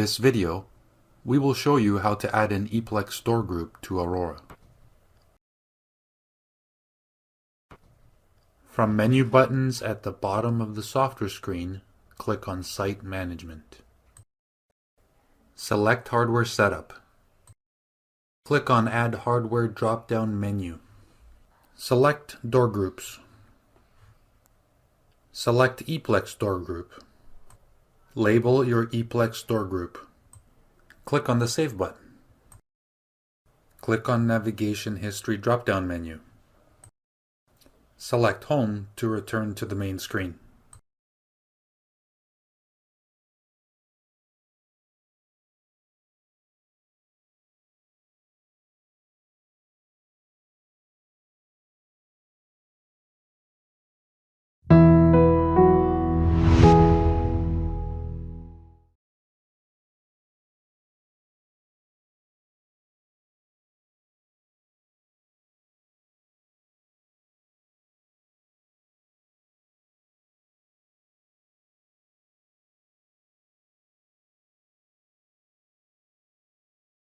this video, we will show you how to add an E-Plex Door Group to Aurora. From menu buttons at the bottom of the software screen, click on Site Management. Select Hardware Setup. Click on Add Hardware drop-down menu. Select Door Groups. Select E-Plex Door Group. Label your E-Plex Door Group. Click on the Save button. Click on Navigation History drop-down menu. Select Home to return to the main screen.